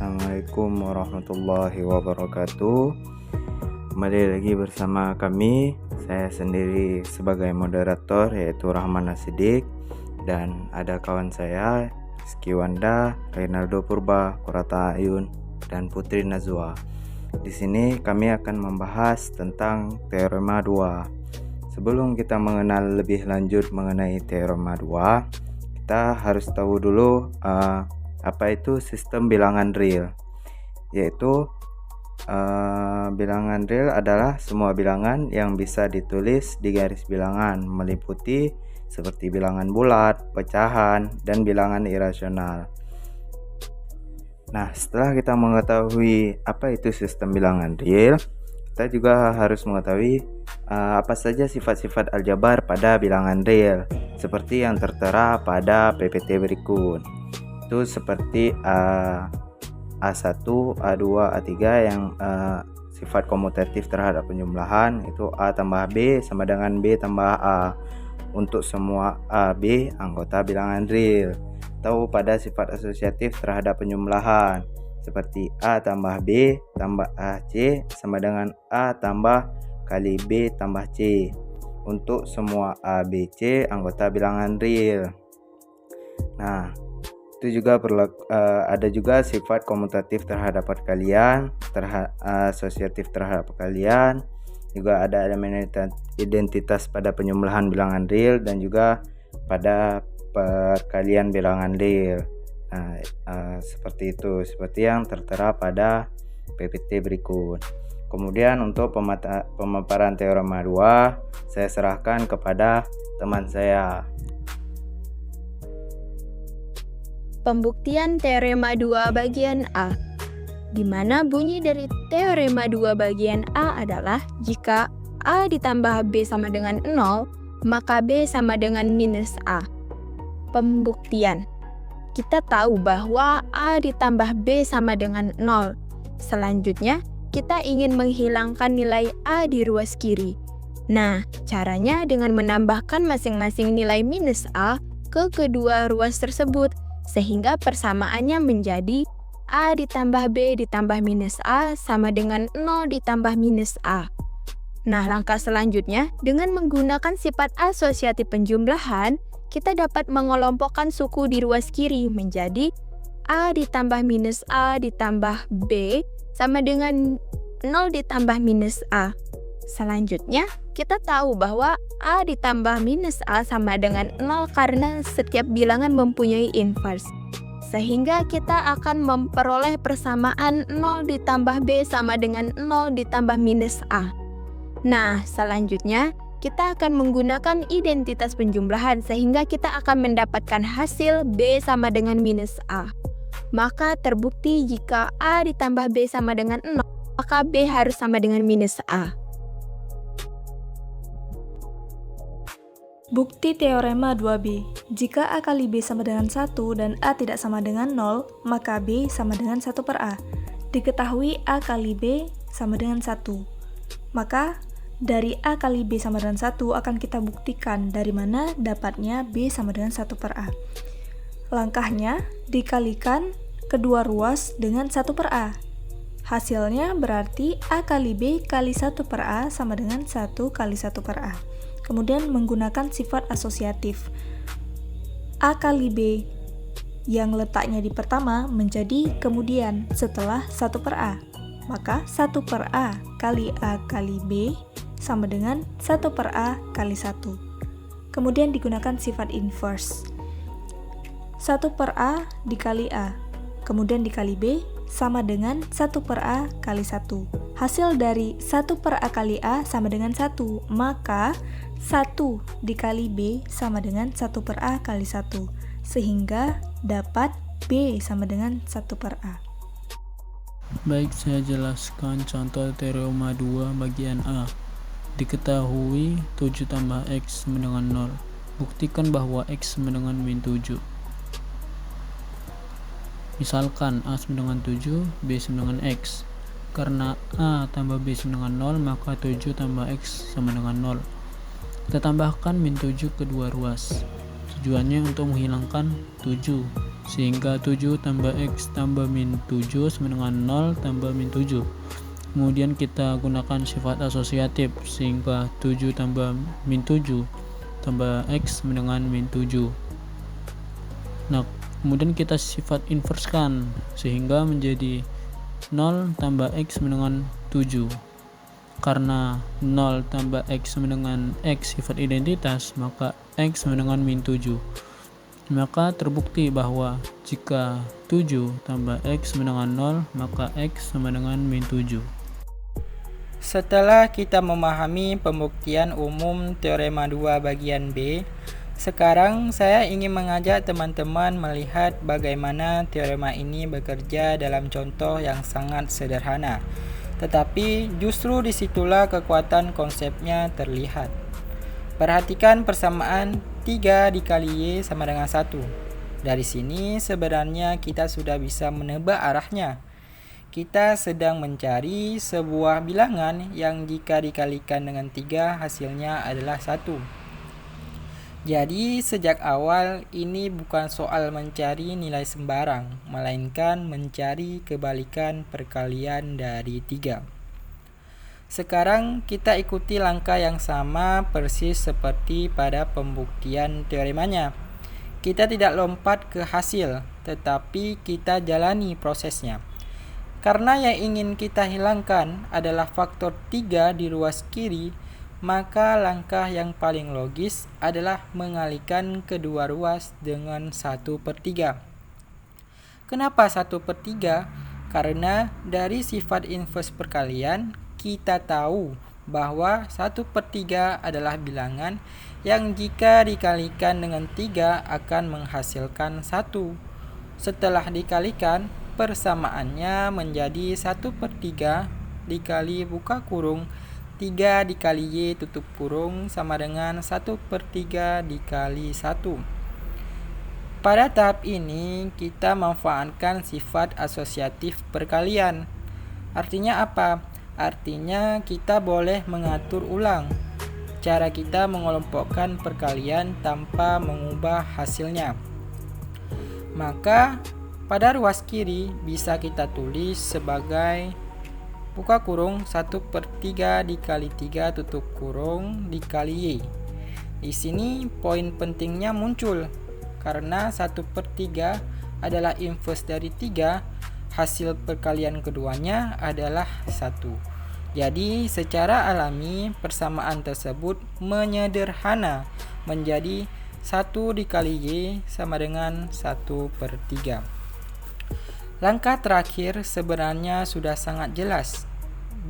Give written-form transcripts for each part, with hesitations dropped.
Assalamualaikum warahmatullahi wabarakatuh. Kembali lagi bersama kami. Saya sendiri sebagai moderator, yaitu Rahman Asidik, dan ada kawan saya Rizky Wanda, Reynaldo Purba, Kurata Ayun, dan Putri Nazwa. Di sini kami akan membahas tentang Teorema 2. Sebelum kita mengenal lebih lanjut mengenai Teorema 2, kita harus tahu dulu apa itu sistem bilangan real. Yaitu bilangan real adalah semua bilangan yang bisa ditulis di garis bilangan, meliputi seperti bilangan bulat, pecahan, dan bilangan irasional. Nah, setelah kita mengetahui apa itu sistem bilangan real, kita juga harus mengetahui apa saja sifat-sifat aljabar pada bilangan real, seperti yang tertera pada PPT berikut. Itu seperti A1, A2, A3 yang sifat komutatif terhadap penjumlahan, itu A tambah B sama dengan B tambah A untuk semua A, B anggota bilangan real. Atau pada sifat asosiatif terhadap penjumlahan, seperti A tambah B tambah AC sama dengan A tambah kali B tambah C untuk semua A, B, C anggota bilangan real. Nah, itu juga ada juga sifat komutatif terhadap perkalian, asosiatif terhadap perkalian, juga ada elemen identitas pada penjumlahan bilangan real dan juga pada perkalian bilangan real. Nah, seperti itu, seperti yang tertera pada PPT berikut. Kemudian untuk pemaparan Teorema 2, saya serahkan kepada teman saya. Pembuktian Teorema 2 bagian A, di mana bunyi dari Teorema 2 bagian A adalah jika A ditambah B sama dengan 0, maka B sama dengan minus A. Pembuktian. Kita tahu bahwa A ditambah B sama dengan 0. Selanjutnya, kita ingin menghilangkan nilai A di ruas kiri. Nah, caranya dengan menambahkan masing-masing nilai minus A ke kedua ruas tersebut, sehingga persamaannya menjadi A ditambah B ditambah minus A sama dengan 0 ditambah minus A. Nah, langkah selanjutnya, dengan menggunakan sifat asosiatif penjumlahan, kita dapat mengelompokkan suku di ruas kiri menjadi A ditambah minus A ditambah B sama dengan 0 ditambah minus A. Selanjutnya, kita tahu bahwa A ditambah minus A sama dengan 0 karena setiap bilangan mempunyai invers. Sehingga kita akan memperoleh persamaan 0 ditambah B sama dengan 0 ditambah minus A. Nah, selanjutnya kita akan menggunakan identitas penjumlahan sehingga kita akan mendapatkan hasil B sama dengan minus A. Maka terbukti jika A ditambah B sama dengan 0, maka B harus sama dengan minus A. Bukti Teorema 2B. Jika A kali B sama dengan 1 dan A tidak sama dengan 0, maka B sama dengan 1 per A. Diketahui A kali B sama dengan 1. Maka, dari A kali B sama dengan 1 akan kita buktikan dari mana dapatnya B sama dengan 1 per A. Langkahnya, dikalikan kedua ruas dengan 1 per A. Hasilnya berarti A kali B kali 1 per A sama dengan 1 kali 1 per A. Kemudian menggunakan sifat asosiatif. A kali B yang letaknya di pertama menjadi kemudian setelah 1 per A. Maka 1 per A kali B sama dengan 1 per A kali 1. Kemudian digunakan sifat inverse. 1 per A dikali A, kemudian dikali B sama dengan 1 per A kali 1. Hasil dari 1 per A kali A sama dengan 1, maka 1 dikali B sama dengan 1 per A kali 1, sehingga dapat B sama dengan 1 per A. Baik, saya jelaskan contoh Teorema 2 bagian A. Diketahui 7 tambah X sama dengan 0. Buktikan bahwa X sama dengan min 7. Misalkan A sama dengan 7, B sama dengan X. Karena A tambah B sama dengan 0, maka 7 tambah X sama dengan 0. Kita tambahkan min 7 kedua ruas. Tujuannya untuk menghilangkan 7 sehingga 7 tambah X tambah min 7 sama dengan 0 tambah min 7. Kemudian kita gunakan sifat asosiatif, sehingga 7 tambah min 7 tambah X sama dengan min 7. Nah, kemudian kita sifat inverskan, sehingga menjadi 0 tambah X sama dengan 7. Karena 0 tambah X sama dengan X sifat identitas, maka X sama dengan min 7. Maka terbukti bahwa jika 7 tambah X sama dengan 0, maka X sama dengan min 7. Setelah kita memahami pembuktian umum teorema 2 bagian B, sekarang saya ingin mengajak teman-teman melihat bagaimana teorema ini bekerja dalam contoh yang sangat sederhana. Tetapi justru disitulah kekuatan konsepnya terlihat. Perhatikan persamaan 3 dikali Y sama dengan 1. Dari sini sebenarnya kita sudah bisa menebak arahnya. Kita sedang mencari sebuah bilangan yang jika dikalikan dengan 3 hasilnya adalah 1. Jadi sejak awal ini bukan soal mencari nilai sembarang, melainkan mencari kebalikan perkalian dari 3. Sekarang kita ikuti langkah yang sama persis seperti pada pembuktian teoremanya. Kita tidak lompat ke hasil, tetapi kita jalani prosesnya. Karena yang ingin kita hilangkan adalah faktor 3 di ruas kiri, maka langkah yang paling logis adalah mengalihkan kedua ruas dengan 1/3. Kenapa 1/3? Karena dari sifat inverse perkalian, kita tahu bahwa 1/3 adalah bilangan yang jika dikalikan dengan 3 akan menghasilkan 1. Setelah dikalikan, persamaannya menjadi 1/3 dikali buka kurung 3 dikali Y tutup kurung sama dengan 1/3 dikali 1. Pada tahap ini kita memanfaatkan sifat asosiatif perkalian. Artinya apa? Artinya kita boleh mengatur ulang cara kita mengelompokkan perkalian tanpa mengubah hasilnya. Maka pada ruas kiri bisa kita tulis sebagai buka kurung 1/3 dikali 3 tutup kurung dikali Y. Di sini poin pentingnya muncul karena 1/3 adalah inverse dari 3, hasil perkalian keduanya adalah 1. Jadi secara alami persamaan tersebut menyederhana menjadi 1 dikali Y sama dengan 1/3. Langkah terakhir sebenarnya sudah sangat jelas.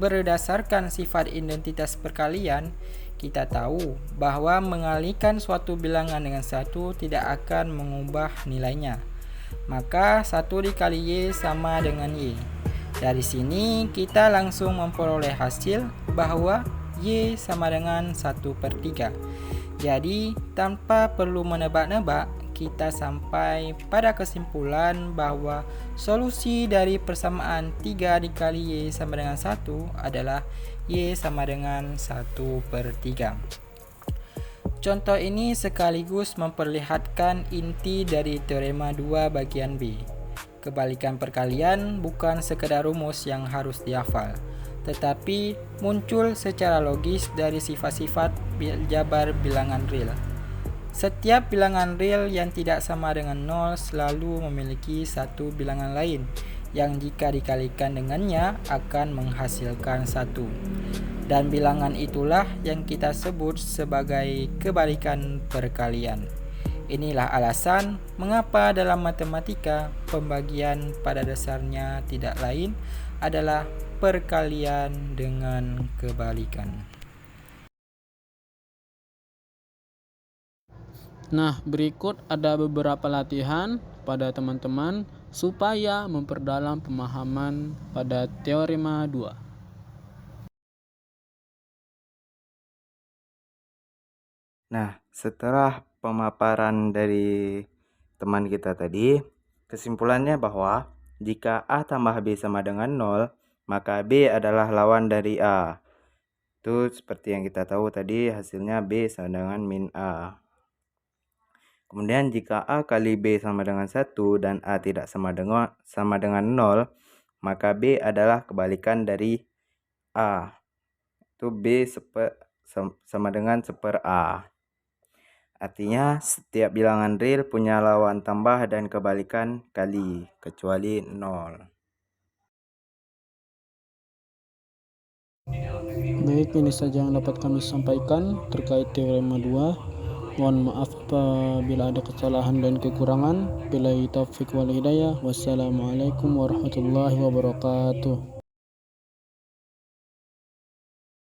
Berdasarkan sifat identitas perkalian, kita tahu bahwa mengalihkan suatu bilangan dengan 1 tidak akan mengubah nilainya. Maka 1 dikali Y sama dengan Y. Dari sini kita langsung memperoleh hasil bahwa Y sama dengan 1/3. Jadi tanpa perlu menebak-nebak, kita sampai pada kesimpulan bahwa solusi dari persamaan 3 dikali Y sama dengan 1 adalah Y sama dengan 1/3. Contoh ini sekaligus memperlihatkan inti dari teorema 2 bagian B. Kebalikan perkalian bukan sekedar rumus yang harus dihafal, tetapi muncul secara logis dari sifat-sifat jabar bilangan real. Setiap bilangan real yang tidak sama dengan 0 selalu memiliki satu bilangan lain yang jika dikalikan dengannya akan menghasilkan 1. Dan bilangan itulah yang kita sebut sebagai kebalikan perkalian. Inilah alasan mengapa dalam matematika pembagian pada dasarnya tidak lain adalah perkalian dengan kebalikan. Nah, berikut ada beberapa latihan pada teman-teman supaya memperdalam pemahaman pada teorema 2. Nah, setelah pemaparan dari teman kita tadi, kesimpulannya bahwa jika A tambah B sama dengan 0, maka B adalah lawan dari A. Itu seperti yang kita tahu tadi, hasilnya B sama dengan min A. Kemudian jika A kali B sama dengan 1 dan A tidak sama dengan 0, maka B adalah kebalikan dari A. Itu B sama dengan 1/A. Artinya setiap bilangan real punya lawan tambah dan kebalikan kali, kecuali 0. Baik, ini saja yang dapat kami sampaikan terkait teorema 2. Mohon maaf apabila ada kesalahan dan kekurangan. Billahi taufiq wal hidayah. Wassalamualaikum warahmatullahi wabarakatuh.